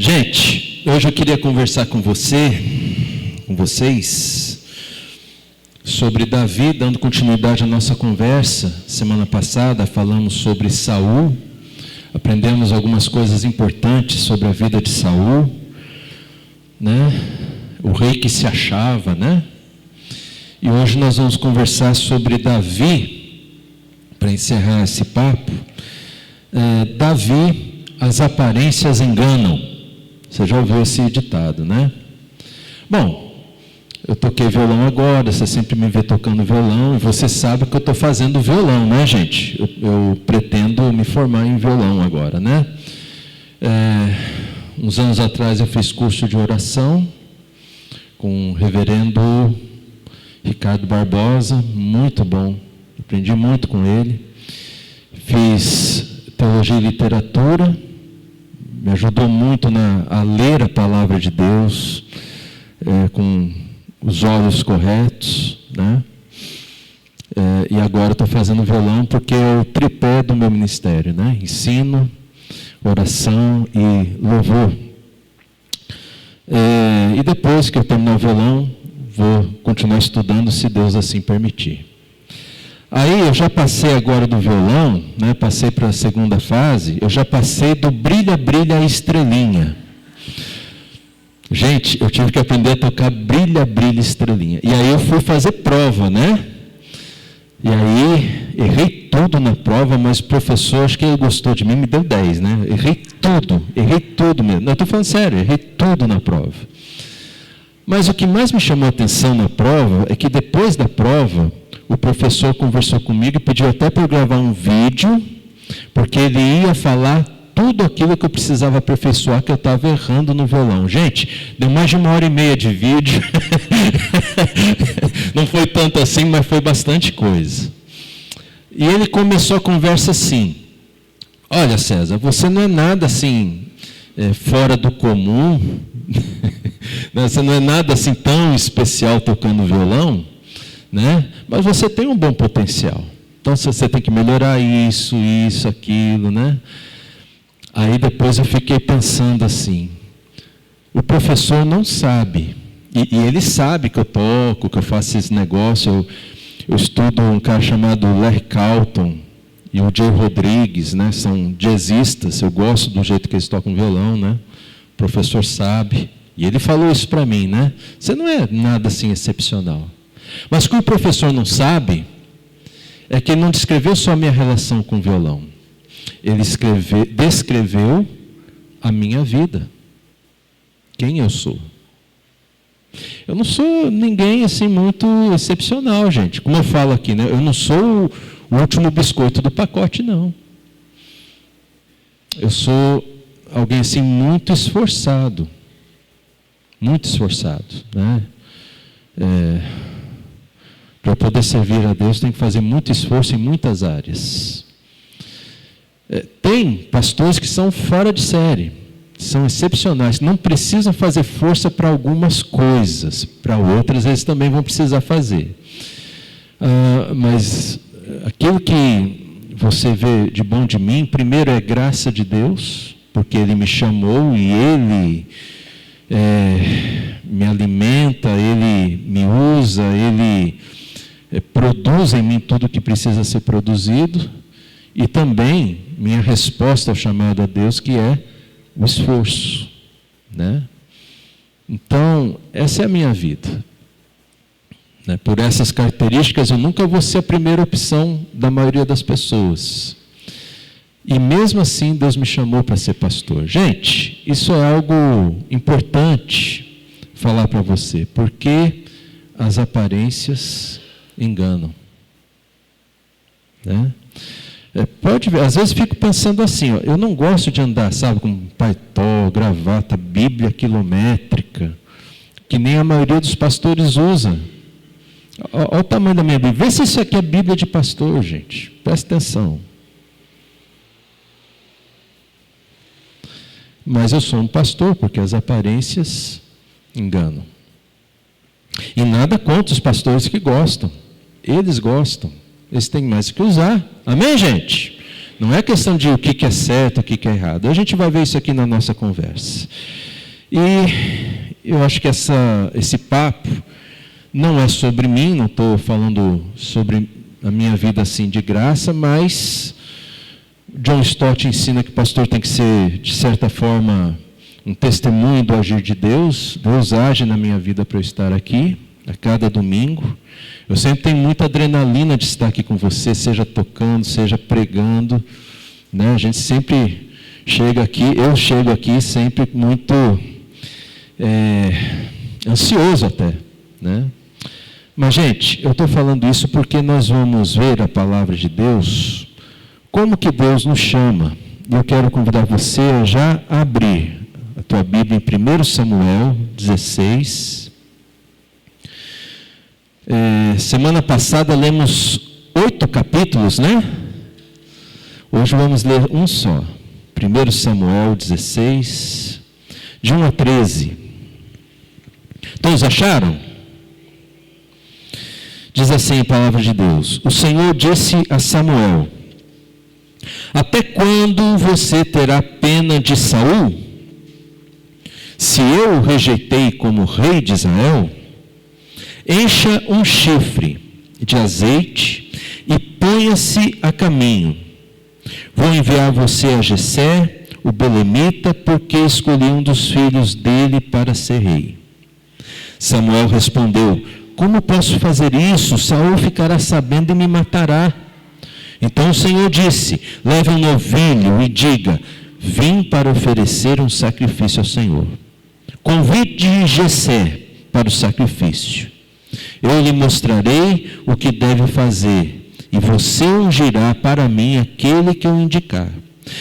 Gente, hoje eu queria conversar com vocês, sobre Davi, dando continuidade à nossa conversa. Semana passada falamos sobre Saul, aprendemos algumas coisas importantes sobre a vida de Saul, né? O rei que se achava, né? E hoje nós vamos conversar sobre Davi, para encerrar esse papo. Davi, as aparências enganam. Você já ouviu esse ditado, né? Bom, eu toquei violão agora, você sempre me vê tocando violão, e você sabe que eu estou fazendo violão, né, gente? Eu pretendo me formar em violão agora, né? Uns anos atrás eu fiz curso de oração com o reverendo Ricardo Barbosa, muito bom, aprendi muito com ele. Fiz teologia e literatura, me ajudou muito a ler a palavra de Deus com os olhos corretos, né? E agora estou fazendo violão porque é o tripé do meu ministério, né? Ensino, oração e louvor. E depois que eu terminar o violão, vou continuar estudando, se Deus assim permitir. Aí eu já passei agora do violão, né? Passei para a segunda fase, eu já passei do brilha, brilha a estrelinha. Gente, eu tive que aprender a tocar brilha, brilha estrelinha. E aí eu fui fazer prova, né? E aí errei tudo na prova, mas o professor, acho que ele gostou de mim, me deu 10, né? Errei tudo mesmo. Não, estou falando sério, errei tudo na prova. Mas o que mais me chamou a atenção na prova é que depois da prova, o professor conversou comigo e pediu até para eu gravar um vídeo, porque ele ia falar tudo aquilo que eu precisava aperfeiçoar, que eu estava errando no violão. Gente, deu mais de 1h30 de vídeo. Não foi tanto assim, mas foi bastante coisa. E ele começou a conversa assim: olha, César, você não é nada assim fora do comum, você não é nada assim tão especial tocando violão, né? Mas você tem um bom potencial. Então você tem que melhorar isso, aquilo, né? Aí depois eu fiquei pensando assim: o professor não sabe, e ele sabe que eu toco, que eu faço esse negócio. Eu estudo um cara chamado Larry Carlton e o Jay Rodrigues, né? São jazzistas, eu gosto do jeito que eles tocam violão, né? O professor sabe, e ele falou isso para mim, né? Você não é nada assim excepcional. Mas o que o professor não sabe é que ele não descreveu só a minha relação com o violão. Ele descreveu a minha vida. Quem eu sou. Eu não sou ninguém assim muito excepcional, gente. Como eu falo aqui, né? Eu não sou o último biscoito do pacote, não. Eu sou alguém assim muito esforçado. Muito esforçado, né? Para poder servir a Deus, tem que fazer muito esforço em muitas áreas. Tem pastores que são fora de série, são excepcionais, não precisam fazer força para algumas coisas, para outras eles também vão precisar fazer. Mas aquilo que você vê de bom de mim, primeiro é graça de Deus, porque Ele me chamou e Ele me alimenta, Ele me usa, Ele produz em mim tudo que precisa ser produzido, e também minha resposta ao chamado a Deus, que é o esforço, né? Então, essa é a minha vida, né? Por essas características, eu nunca vou ser a primeira opção da maioria das pessoas. E mesmo assim, Deus me chamou para ser pastor. Gente, isso é algo importante falar para você, porque as aparências enganam, né? Pode ver, às vezes fico pensando assim, eu não gosto de andar, sabe, com paletó, gravata, Bíblia quilométrica, que nem a maioria dos pastores usa. Olha o tamanho da minha Bíblia. Vê se isso aqui é Bíblia de pastor, gente. Presta atenção. Mas eu sou um pastor, porque as aparências enganam. E nada contra os pastores que gostam. Eles gostam. Eles têm mais que usar. Amém, gente? Não é questão de o que é certo, o que é errado. A gente vai ver isso aqui na nossa conversa. E eu acho que esse papo não é sobre mim, não estou falando sobre a minha vida assim de graça, mas John Stott ensina que o pastor tem que ser, de certa forma, um testemunho do agir de Deus. Deus age na minha vida para eu estar aqui, a cada domingo. Eu sempre tenho muita adrenalina de estar aqui com você, seja tocando, seja pregando, né? A gente sempre chega aqui, eu chego aqui sempre muito ansioso até, né? Mas, gente, eu estou falando isso porque nós vamos ver a palavra de Deus, como que Deus nos chama. E eu quero convidar você a já abrir a tua Bíblia em 1 Samuel 16. Semana passada lemos 8 capítulos, né? Hoje vamos ler um só. 1 Samuel 16, de 1 a 13. Todos acharam? Diz assim a palavra de Deus: O Senhor disse a Samuel: Até quando você terá pena de Saul? Se eu o rejeitei como rei de Israel, encha um chifre de azeite e ponha-se a caminho. Vou enviar você a Jessé, o belemita, porque escolhi um dos filhos dele para ser rei. Samuel respondeu: Como posso fazer isso? Saul ficará sabendo e me matará. Então o Senhor disse: Leve um novilho e diga: Vim para oferecer um sacrifício ao Senhor. Convide Jessé para o sacrifício. Eu lhe mostrarei o que deve fazer, e você ungirá para mim aquele que eu indicar.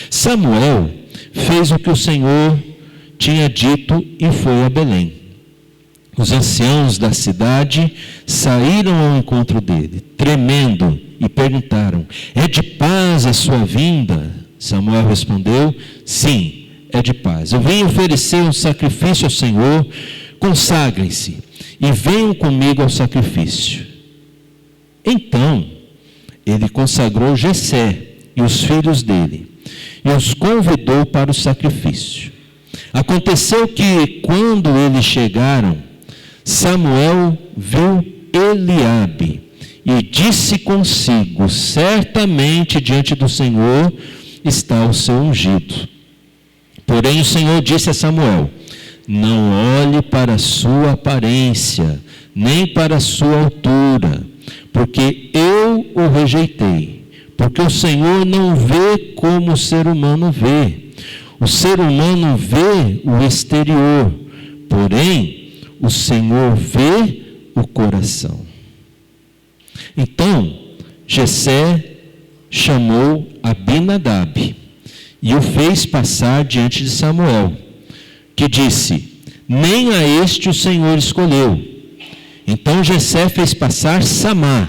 Samuel fez o que o Senhor tinha dito e foi a Belém. Os anciãos da cidade saíram ao encontro dele, tremendo, e perguntaram: É de paz a sua vinda? Samuel respondeu: Sim, é de paz. Eu vim oferecer um sacrifício ao Senhor. Consagrem-se e venham comigo ao sacrifício. Então ele consagrou Jessé e os filhos dele e os convidou para o sacrifício. Aconteceu que, quando eles chegaram, Samuel viu Eliabe e disse consigo: Certamente diante do Senhor está o seu ungido. Porém o Senhor disse a Samuel: Não olhe para a sua aparência, nem para a sua altura, porque eu o rejeitei. Porque o Senhor não vê como o ser humano vê. O ser humano vê o exterior, porém o Senhor vê o coração. Então Jessé chamou Abinadab e o fez passar diante de Samuel, que disse: Nem a este o Senhor escolheu. Então Jessé fez passar Samá.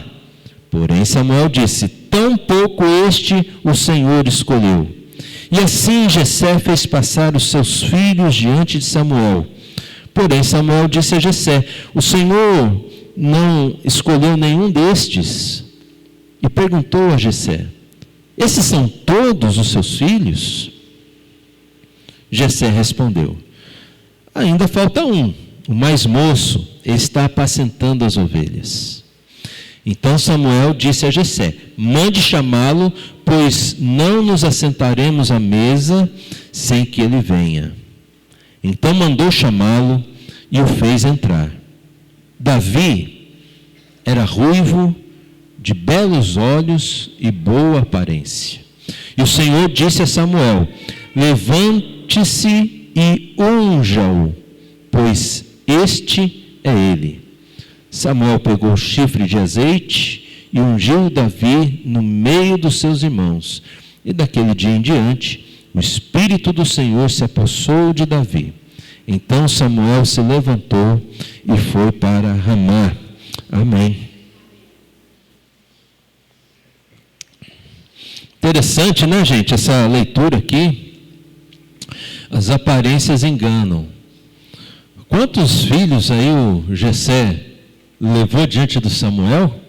Porém Samuel disse: Tampouco este o Senhor escolheu. E assim Jessé fez passar os seus filhos diante de Samuel. Porém Samuel disse a Jessé: O Senhor não escolheu nenhum destes. E perguntou a Jessé: Esses são todos os seus filhos? Jessé respondeu: Ainda falta um, o mais moço, está apacentando as ovelhas. Então Samuel disse a Jessé: Mande chamá-lo, pois não nos assentaremos à mesa sem que ele venha. Então mandou chamá-lo e o fez entrar. Davi era ruivo, de belos olhos e boa aparência. E o Senhor disse a Samuel: Levante-se e unja-o, pois este é ele. Samuel pegou o chifre de azeite e ungiu Davi no meio dos seus irmãos. E daquele dia em diante, o Espírito do Senhor se apossou de Davi. Então Samuel se levantou e foi para Ramá. Amém. Interessante, né, gente, essa leitura aqui. As aparências enganam. Quantos filhos aí o Jessé levou diante do Samuel?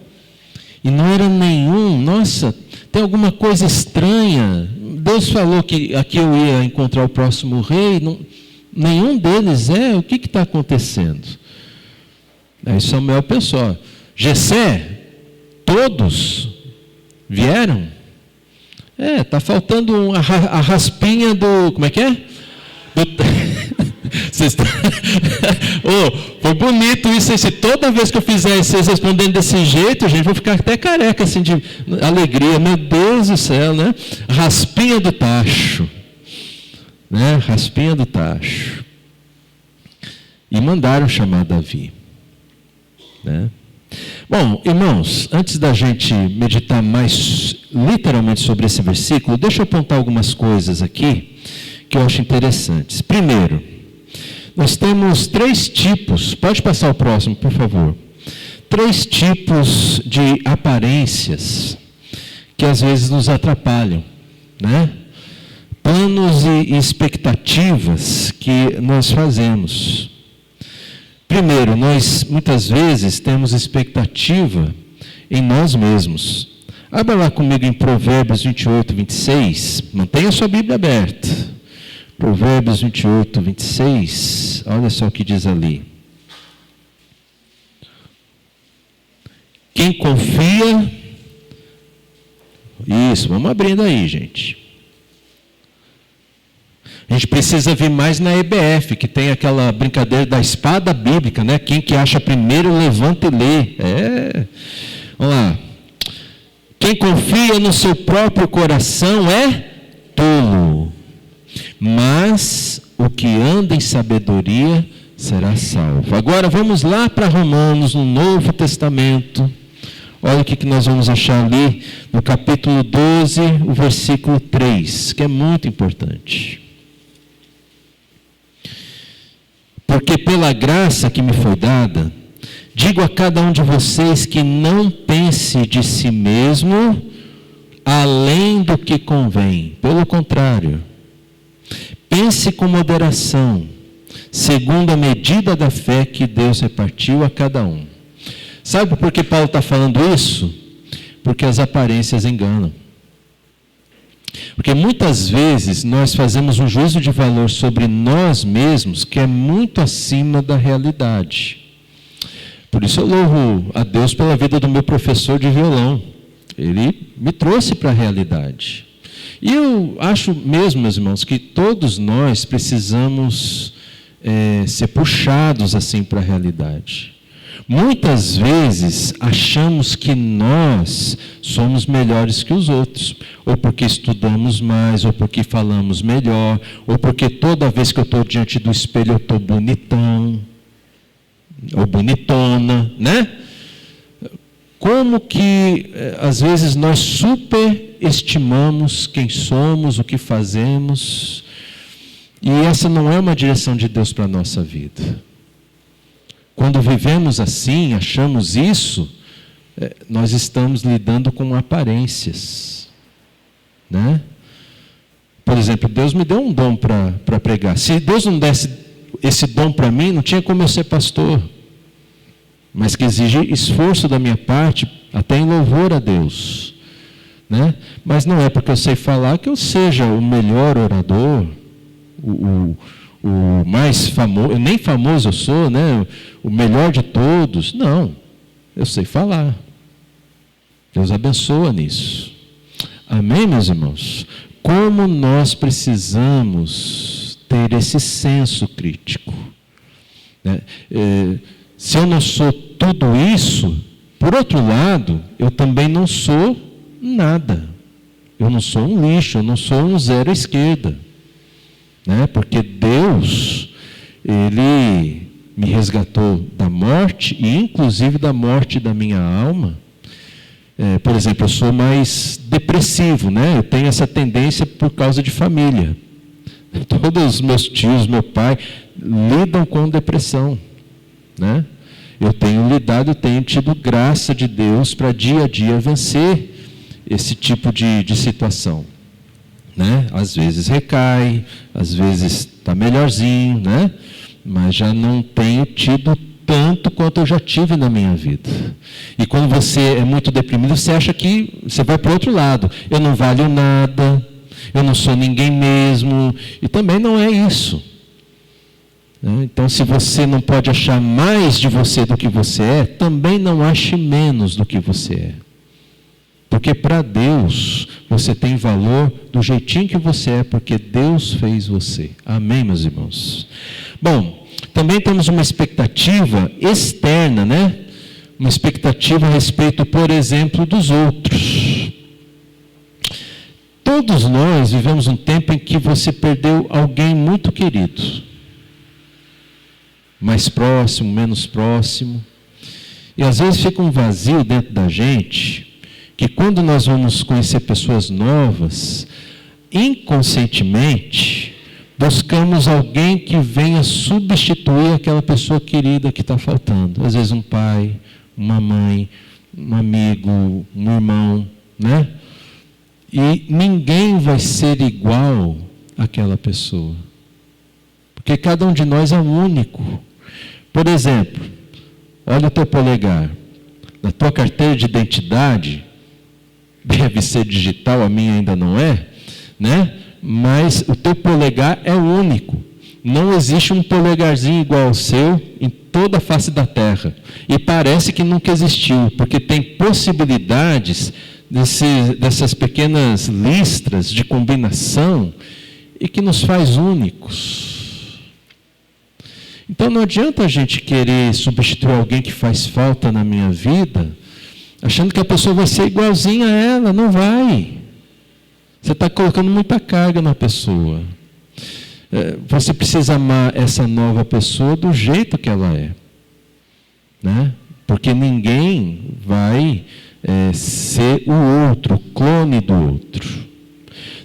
E não era nenhum, nossa, tem alguma coisa estranha. Deus falou que aqui eu ia encontrar o próximo rei, nenhum deles é, o que está acontecendo? Aí Samuel pensou, Jessé, todos vieram? Está faltando a raspinha do, como é que é? Foi bonito isso, se toda vez que eu fizer vocês respondendo desse jeito, gente, vou ficar até careca assim de alegria, meu Deus do céu, né? Raspinha do tacho, né? Raspinha do tacho. E mandaram chamar Davi, né? Bom, irmãos, antes da gente meditar mais literalmente sobre esse versículo, deixa eu apontar algumas coisas aqui que eu acho interessantes. Primeiro, nós temos 3 tipos, pode passar o próximo, por favor. 3 tipos de aparências que às vezes nos atrapalham, né? Planos e expectativas que nós fazemos. Primeiro, nós muitas vezes temos expectativa em nós mesmos. Abra lá comigo em Provérbios 28, 26. Mantenha a sua Bíblia aberta. Provérbios 28, 26. Olha só o que diz ali. Quem confia... Isso, vamos abrindo aí, gente. A gente precisa vir mais na EBF, que tem aquela brincadeira da espada bíblica, né? Quem que acha primeiro, levanta e lê. Vamos lá. Quem confia no seu próprio coração é tolo, mas o que anda em sabedoria será salvo. Agora vamos lá para Romanos, no Novo Testamento. Olha o que nós vamos achar ali no capítulo 12, o versículo 3, que é muito importante. Porque pela graça que me foi dada, digo a cada um de vocês que não pense de si mesmo além do que convém. Pelo contrário, pense com moderação, segundo a medida da fé que Deus repartiu a cada um. Sabe por que Paulo está falando isso? Porque as aparências enganam. Porque muitas vezes nós fazemos um juízo de valor sobre nós mesmos que é muito acima da realidade. Por isso eu louvo a Deus pela vida do meu professor de violão. Ele me trouxe para a realidade. E eu acho mesmo, meus irmãos, que todos nós precisamos ser puxados assim para a realidade. Muitas vezes achamos que nós somos melhores que os outros, ou porque estudamos mais, ou porque falamos melhor, ou porque toda vez que eu estou diante do espelho eu estou bonitão, ou bonitona, né? Como que às vezes nós superestimamos quem somos, o que fazemos, e essa não é uma direção de Deus para a nossa vida. Quando vivemos assim, achamos isso, nós estamos lidando com aparências, né? Por exemplo, Deus me deu um dom para pregar. Se Deus não desse esse dom para mim, não tinha como eu ser pastor. Mas que exige esforço da minha parte, até em louvor a Deus, né? Mas não é porque eu sei falar que eu seja o melhor orador, o mais famoso, nem famoso eu sou, né? O melhor de todos. Não, eu sei falar. Deus abençoa nisso. Amém, meus irmãos? Como nós precisamos ter esse senso crítico, né? Se eu não sou tudo isso, por outro lado, eu também não sou nada. Eu não sou um lixo, eu não sou um zero à esquerda, né? Porque Deus, Ele me resgatou da morte, e inclusive da morte da minha alma. Por exemplo, eu sou mais depressivo, né? Eu tenho essa tendência por causa de família. Todos os meus tios, meu pai, lidam com depressão, né? Eu tenho tido graça de Deus para dia a dia vencer esse tipo de situação, né? Às vezes recai, às vezes está melhorzinho, né? Mas já não tenho tido tanto quanto eu já tive na minha vida. E quando você é muito deprimido, você acha que você vai para o outro lado. Eu não valho nada, eu não sou ninguém mesmo. E também não é isso. Então, se você não pode achar mais de você do que você é, também não ache menos do que você é. Porque para Deus, você tem valor do jeitinho que você é, porque Deus fez você. Amém, meus irmãos? Bom, também temos uma expectativa externa, né? Uma expectativa a respeito, por exemplo, dos outros. Todos nós vivemos um tempo em que você perdeu alguém muito querido. Mais próximo, menos próximo. E às vezes fica um vazio dentro da gente, que quando nós vamos conhecer pessoas novas, inconscientemente, buscamos alguém que venha substituir aquela pessoa querida que está faltando. Às vezes um pai, uma mãe, um amigo, um irmão, né? E ninguém vai ser igual àquela pessoa. Porque cada um de nós é único. Por exemplo, olha o teu polegar. Na tua carteira de identidade, deve ser digital, a minha ainda não é, né? Mas o teu polegar é único. Não existe um polegarzinho igual ao seu em toda a face da terra. E parece que nunca existiu, porque tem possibilidades dessas pequenas listras de combinação e que nos faz únicos. Então não adianta a gente querer substituir alguém que faz falta na minha vida, achando que a pessoa vai ser igualzinha a ela. Não vai. Você está colocando muita carga na pessoa. Você precisa amar essa nova pessoa do jeito que ela é, né? Porque ninguém vai ser o outro, o clone do outro.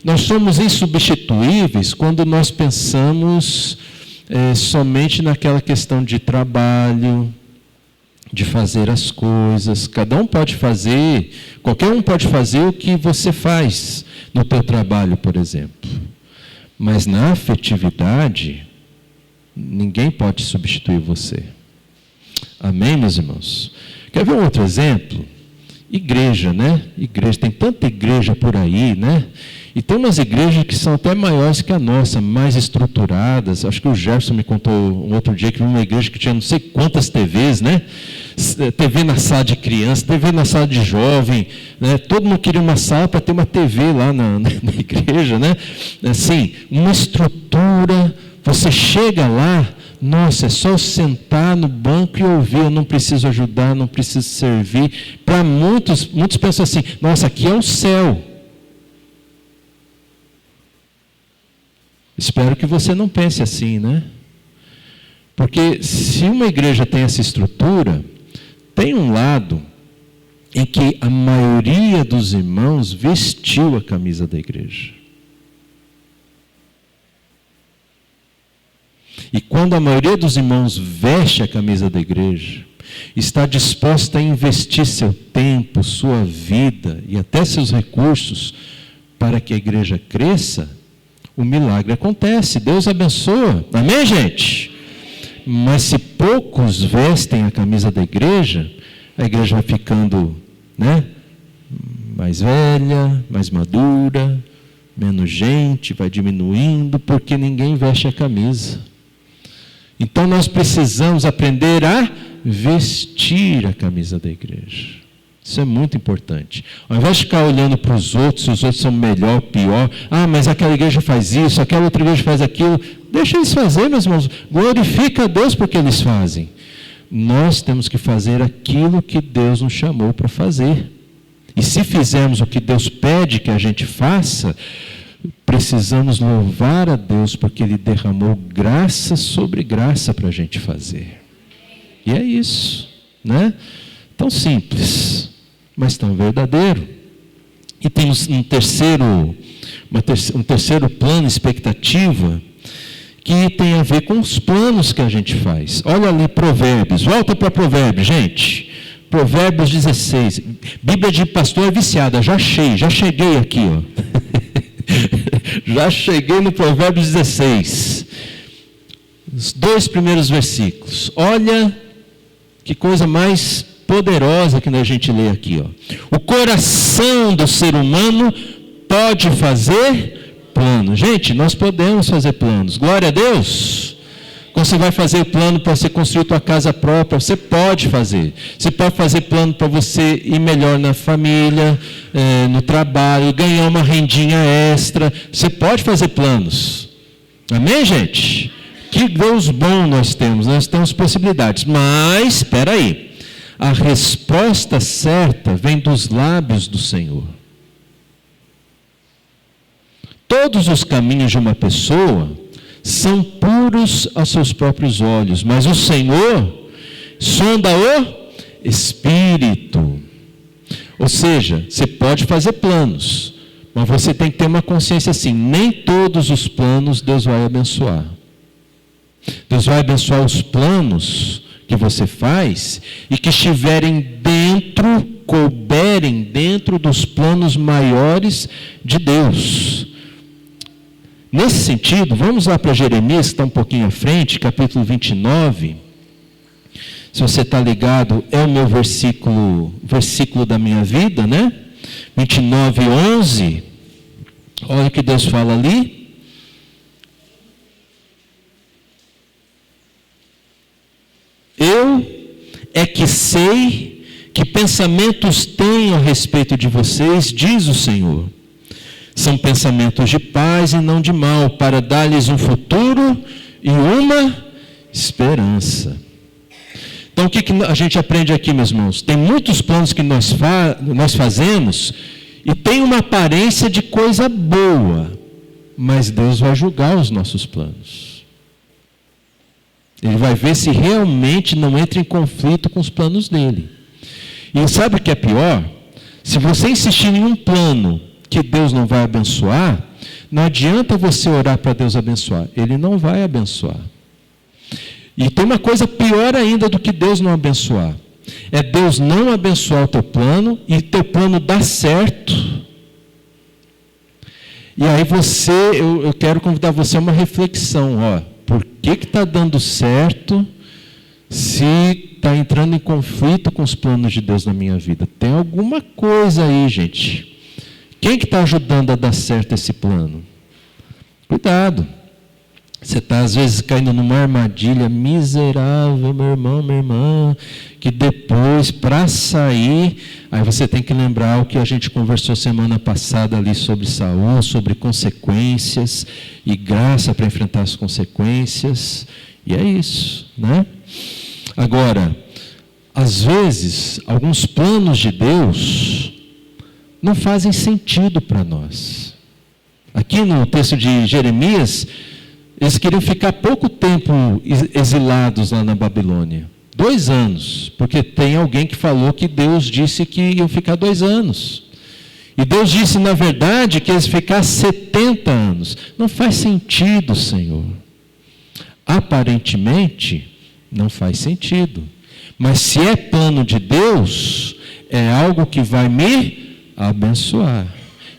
Nós somos insubstituíveis quando nós pensamos somente naquela questão de trabalho, de fazer as coisas. Cada um pode fazer, qualquer um pode fazer o que você faz no teu trabalho, por exemplo. Mas na afetividade, ninguém pode substituir você. Amém, meus irmãos? Quer ver um outro exemplo? Igreja, né? Igreja, tem tanta igreja por aí, né? E tem umas igrejas que são até maiores que a nossa, mais estruturadas. Acho que o Gerson me contou um outro dia que viu uma igreja que tinha não sei quantas TVs, né? TV na sala de criança, TV na sala de jovem, né? Todo mundo queria uma sala para ter uma TV lá na igreja, né? Assim, uma estrutura. Você chega lá, nossa, é só sentar no banco e ouvir, eu não preciso ajudar, não preciso servir. Para muitos pensam assim, nossa, aqui é o céu. Espero que você não pense assim, né? Porque se uma igreja tem essa estrutura, tem um lado em que a maioria dos irmãos vestiu a camisa da igreja. E quando a maioria dos irmãos veste a camisa da igreja, está disposta a investir seu tempo, sua vida e até seus recursos para que a igreja cresça, o milagre acontece, Deus abençoa. Amém, gente? Mas se poucos vestem a camisa da igreja, a igreja vai ficando, né, mais velha, mais madura, menos gente, vai diminuindo, porque ninguém veste a camisa. Então nós precisamos aprender a vestir a camisa da igreja. Isso é muito importante. Ao invés de ficar olhando para os outros, se os outros são melhor, pior, mas aquela igreja faz isso, aquela outra igreja faz aquilo, deixa eles fazer, meus irmãos. Glorifica a Deus porque eles fazem. Nós temos que fazer aquilo que Deus nos chamou para fazer. E se fizermos o que Deus pede que a gente faça, precisamos louvar a Deus porque Ele derramou graça sobre graça para a gente fazer. E é isso, né? Tão simples, mas tão verdadeiro. E temos um terceiro plano, expectativa, que tem a ver com os planos que a gente faz. Olha ali Provérbios, volta para Provérbios, gente. Provérbios 16. Bíblia de pastor é viciada, já cheguei aqui, ó. Já cheguei no Provérbios 16. Os 2 primeiros versículos. Olha Que coisa mais poderosa que a gente lê aqui, ó. O coração do ser humano pode fazer planos. Gente, nós podemos fazer planos. Glória a Deus. Quando você vai fazer plano para você construir tua casa própria, você pode fazer. Você pode fazer plano para você ir melhor na família, no trabalho, ganhar uma rendinha extra. Você pode fazer planos. Amém, gente? Que Deus bom nós temos possibilidades. Mas, espera aí, a resposta certa vem dos lábios do Senhor. Todos os caminhos de uma pessoa são puros aos seus próprios olhos, mas o Senhor sonda o Espírito. Ou seja, você pode fazer planos, mas você tem que ter uma consciência assim, nem todos os planos Deus vai abençoar. Deus vai abençoar os planos que você faz e que couberem dentro dos planos maiores de Deus. Nesse sentido, vamos lá para Jeremias, que está um pouquinho à frente, capítulo 29. Se você está ligado, é o meu versículo da minha vida, né? 29:11. Olha o que Deus fala ali. Eu é que sei que pensamentos tenho a respeito de vocês, diz o Senhor. São pensamentos de paz e não de mal, para dar-lhes um futuro e uma esperança. Então, o que a gente aprende aqui, meus irmãos? Tem muitos planos que nós fazemos e tem uma aparência de coisa boa, mas Deus vai julgar os nossos planos. Ele vai ver se realmente não entra em conflito com os planos dele. E sabe o que é pior? Se você insistir em um plano que Deus não vai abençoar, não adianta você orar para Deus abençoar. Ele não vai abençoar. E tem uma coisa pior ainda do que Deus não abençoar. É Deus não abençoar o teu plano e teu plano dar certo. E aí eu quero convidar você a uma reflexão. Por que está dando certo se está entrando em conflito com os planos de Deus na minha vida? Tem alguma coisa aí, gente. Quem que está ajudando a dar certo esse plano? Cuidado. Você está às vezes caindo numa armadilha miserável, meu irmão, minha irmã, que depois, para sair, aí você tem que lembrar o que a gente conversou semana passada ali sobre Saul, sobre consequências e graça para enfrentar as consequências. E é isso, né? Agora, às vezes, alguns planos de Deus não fazem sentido para nós. Aqui no texto de Jeremias, eles queriam ficar pouco tempo exilados lá na Babilônia. 2 anos, porque tem alguém que falou que Deus disse que iam ficar 2 anos. E Deus disse, na verdade, que eles ficar 70 anos. Não faz sentido, Senhor. Aparentemente, não faz sentido. Mas se é plano de Deus, é algo que vai me abençoar.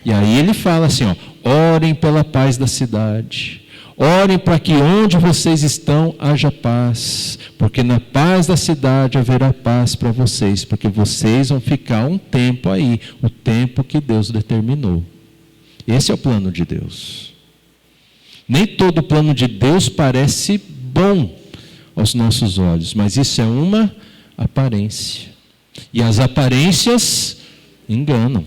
E aí ele fala assim, orem pela paz da cidade. Orem para que onde vocês estão haja paz, porque na paz da cidade haverá paz para vocês, porque vocês vão ficar um tempo aí, o tempo que Deus determinou. Esse é o plano de Deus. Nem todo plano de Deus parece bom aos nossos olhos, mas isso é uma aparência. E as aparências enganam.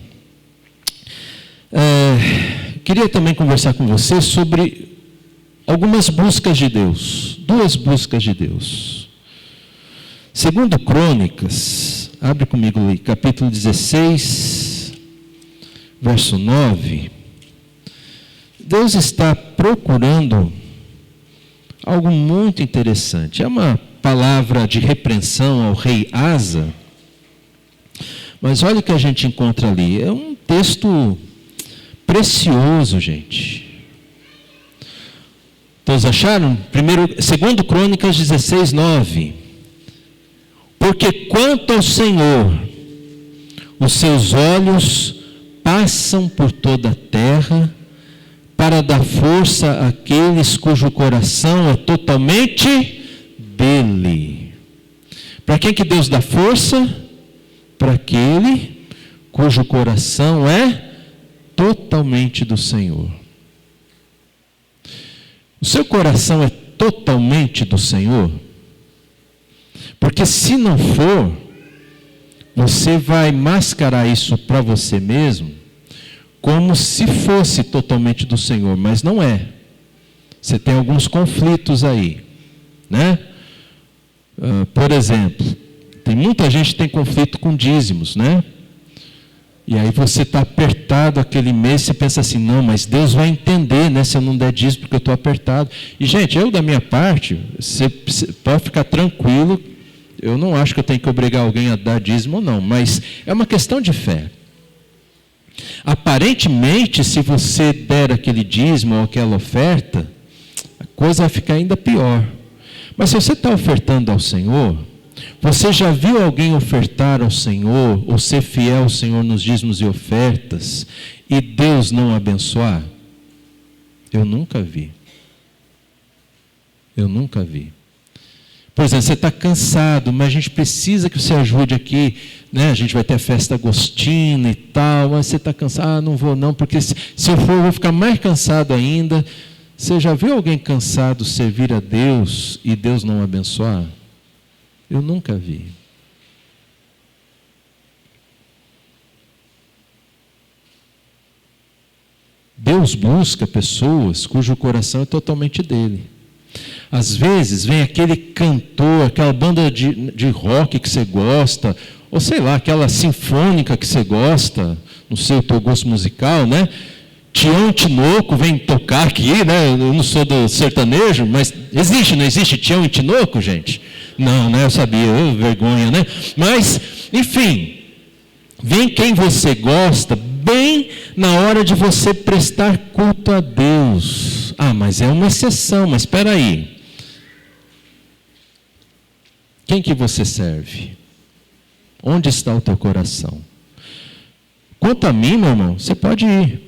Queria também conversar com você sobre algumas buscas de Deus. 2 buscas de Deus. Segundo Crônicas, abre comigo aí, capítulo 16, verso 9. Deus está procurando algo muito interessante. É uma palavra de repreensão ao rei Asa. Mas olha o que a gente encontra ali. É um texto precioso, gente. Todos acharam? 2 Crônicas 16, 9. Porque quanto ao Senhor, os seus olhos passam por toda a terra, para dar força àqueles cujo coração é totalmente dele. Para quem que Deus dá força? Para aquele cujo coração é totalmente do Senhor. O seu coração é totalmente do Senhor? Porque se não for, você vai mascarar isso para você mesmo como se fosse totalmente do Senhor, mas não é. Você tem alguns conflitos aí, né? Por exemplo, tem muita gente que tem conflito com dízimos, né? E aí você está apertado aquele mês, você pensa assim, não, mas Deus vai entender, né, se eu não der dízimo porque eu estou apertado. E gente, eu da minha parte, você pode ficar tranquilo, eu não acho que eu tenho que obrigar alguém a dar dízimo ou não, mas é uma questão de fé. Aparentemente, se você der aquele dízimo ou aquela oferta, a coisa vai ficar ainda pior. Mas se você está ofertando ao Senhor, você já viu alguém ofertar ao Senhor, ou ser fiel ao Senhor nos dízimos e ofertas, e Deus não abençoar? Eu nunca vi. Eu nunca vi. Por exemplo, você está cansado, mas a gente precisa que você ajude aqui, né? A gente vai ter a festa agostina e tal, mas você está cansado, não vou não, porque se eu for eu vou ficar mais cansado ainda. Você já viu alguém cansado servir a Deus e Deus não abençoar? Eu nunca vi. Deus busca pessoas cujo coração é totalmente dele. Às vezes vem aquele cantor, aquela banda de rock que você gosta, ou sei lá, aquela sinfônica que você gosta, não sei o teu gosto musical, né? Tião Tinoco vem tocar aqui, né? Eu não sou do sertanejo, mas existe, não existe Tião e Tinoco, gente? Não, né? Eu sabia, vergonha, né? Mas, enfim, vem quem você gosta, bem na hora de você prestar culto a Deus. Ah, mas é uma exceção, mas espera aí. Quem que você serve? Onde está o teu coração? Quanto a mim, meu irmão, você pode ir.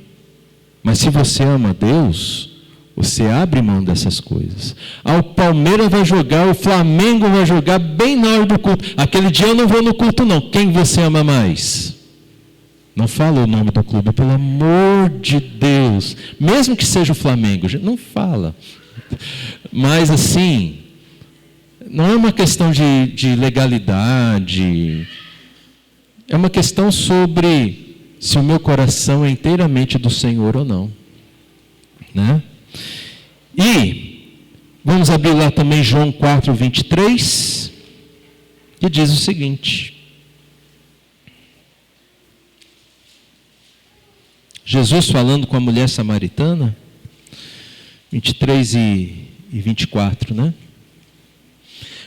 Mas se você ama Deus, você abre mão dessas coisas. O Palmeiras vai jogar, o Flamengo vai jogar bem na hora do culto. Aquele dia eu não vou no culto não. Quem você ama mais? Não fala o nome do clube, pelo amor de Deus. Mesmo que seja o Flamengo, não fala. Mas assim, não é uma questão de legalidade. É uma questão sobre se o meu coração é inteiramente do Senhor ou não, né? E vamos abrir lá também João 4:23, que diz o seguinte: Jesus falando com a mulher samaritana, 23 e 24, né?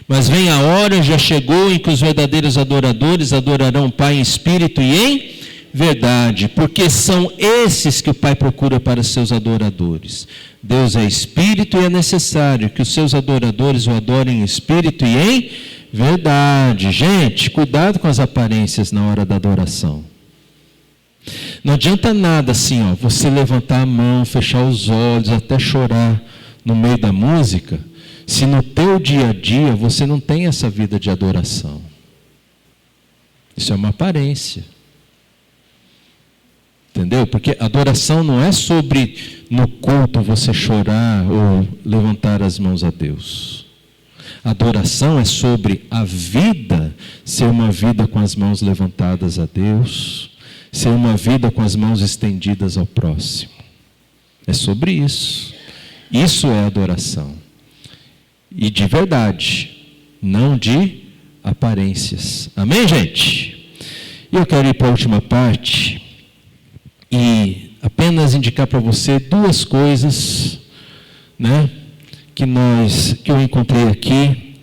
Mas vem a hora, já chegou, em que os verdadeiros adoradores adorarão o Pai em espírito e em verdade, porque são esses que o Pai procura para seus adoradores. Deus é espírito e é necessário que os seus adoradores o adorem em espírito e em verdade. Gente, cuidado com as aparências na hora da adoração. Não adianta nada assim, ó, você levantar a mão, fechar os olhos, até chorar no meio da música, se no teu dia a dia você não tem essa vida de adoração. Isso é uma aparência. Entendeu? Porque adoração não é sobre no culto você chorar ou levantar as mãos a Deus. Adoração é sobre a vida ser uma vida com as mãos levantadas a Deus, ser uma vida com as mãos estendidas ao próximo. É sobre isso. Isso é adoração. E de verdade, não de aparências. Amém, gente? E eu quero ir para a última parte e apenas indicar para você duas coisas, né, que eu encontrei aqui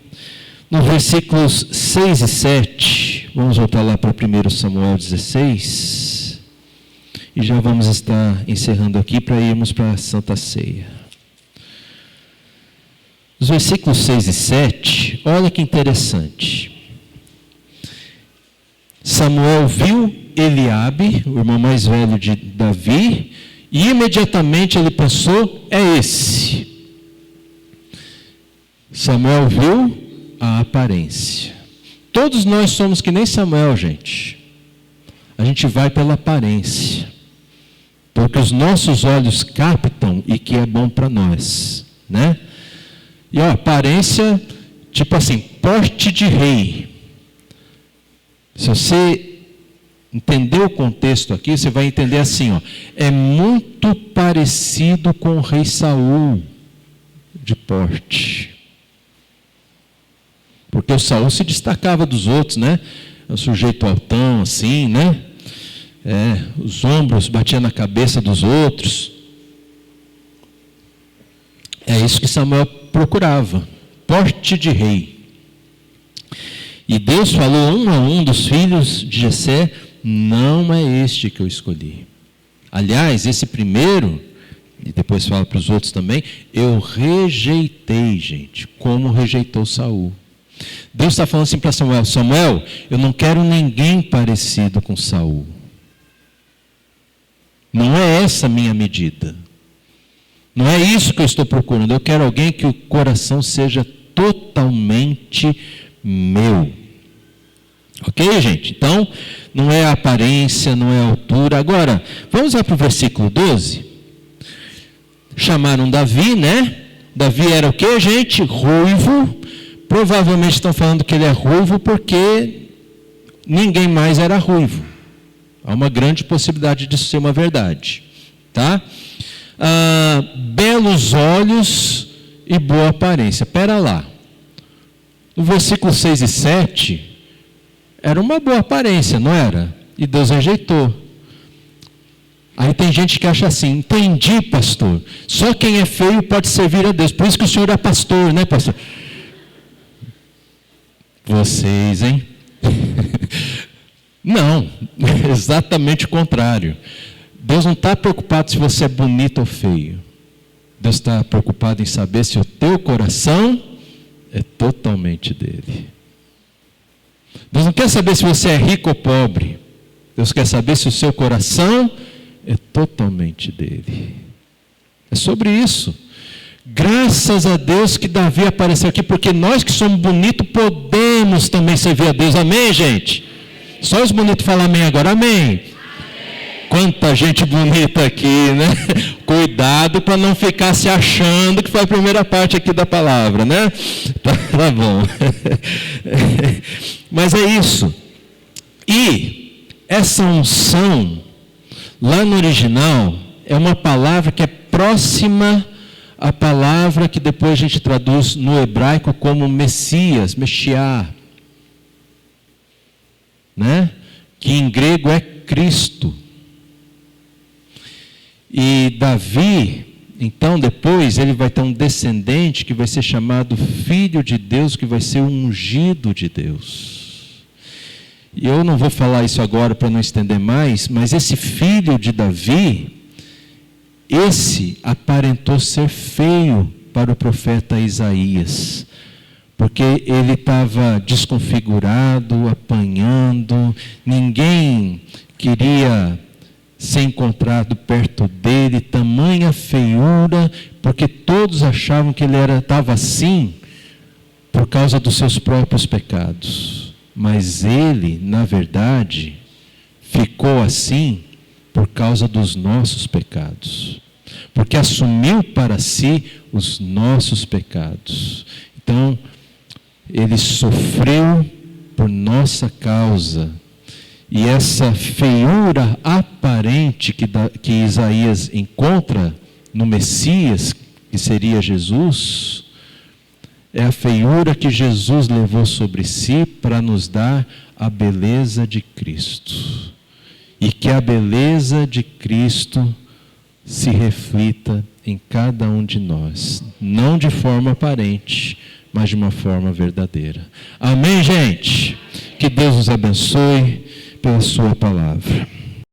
no versículos 6 e 7. Vamos voltar lá para 1 Samuel 16 e já vamos estar encerrando aqui para irmos para a Santa Ceia. Os versículos 6 e 7, olha que interessante. Samuel viu Eliabe, o irmão mais velho de Davi, e imediatamente ele pensou, é esse. Samuel viu a aparência. Todos nós somos que nem Samuel, gente. A gente vai pela aparência, porque os nossos olhos captam e que é bom para nós, né? E a aparência, tipo assim, porte de rei. Se você entender o contexto aqui, você vai entender assim, ó, é muito parecido com o rei Saul de porte. Porque o Saul se destacava dos outros, né? O sujeito altão, assim, né? Os ombros batiam na cabeça dos outros. É isso que Samuel procurava, porte de rei. E Deus falou um a um dos filhos de Jessé: não é este que eu escolhi. Aliás, esse primeiro, e depois fala para os outros também, eu rejeitei, gente, como rejeitou Saul. Deus está falando assim para Samuel: Samuel, eu não quero ninguém parecido com Saul. Não é essa a minha medida. Não é isso que eu estou procurando. Eu quero alguém que o coração seja totalmente meu. Ok, gente? Então, não é a aparência, não é a altura. Agora, vamos lá para o versículo 12. Chamaram Davi, né? Davi era o que, gente? Ruivo. Provavelmente estão falando que ele é ruivo porque ninguém mais era ruivo. Há uma grande possibilidade disso ser uma verdade. Tá? Belos olhos e boa aparência. Espera lá. No versículo 6 e 7, era uma boa aparência, não era? E Deus rejeitou. Aí tem gente que acha assim: entendi, pastor. Só quem é feio pode servir a Deus. Por isso que o senhor é pastor, né, pastor? Vocês, hein? Não, exatamente o contrário. Deus não está preocupado se você é bonito ou feio. Deus está preocupado em saber se o teu coração é totalmente dele. Deus não quer saber se você é rico ou pobre. Deus quer saber se o seu coração é totalmente dele. É sobre isso. Graças a Deus que Davi apareceu aqui, porque nós que somos bonitos podemos também servir a Deus. Amém, gente? Só os bonitos falam amém agora. Amém. Quanta gente bonita aqui, né? Cuidado para não ficar se achando que foi a primeira parte aqui da palavra, né? Tá bom. Mas é isso. E essa unção, lá no original, é uma palavra que é próxima à palavra que depois a gente traduz no hebraico como Messias, Meshiá, né? Que em grego é Cristo. E Davi, então depois ele vai ter um descendente que vai ser chamado Filho de Deus, que vai ser o ungido de Deus. E eu não vou falar isso agora para não estender mais, mas esse filho de Davi, esse aparentou ser feio para o profeta Isaías, porque ele estava desconfigurado, apanhando, ninguém queria ser encontrado perto dele, tamanha feiura, porque todos achavam que ele estava assim por causa dos seus próprios pecados. Mas ele, na verdade, ficou assim por causa dos nossos pecados, porque assumiu para si os nossos pecados. Então, ele sofreu por nossa causa. E essa feiura aparente que Isaías encontra no Messias, que seria Jesus, é a feiura que Jesus levou sobre si para nos dar a beleza de Cristo. E que a beleza de Cristo se reflita em cada um de nós, não de forma aparente, mas de uma forma verdadeira. Amém, gente? Que Deus nos abençoe pela sua palavra.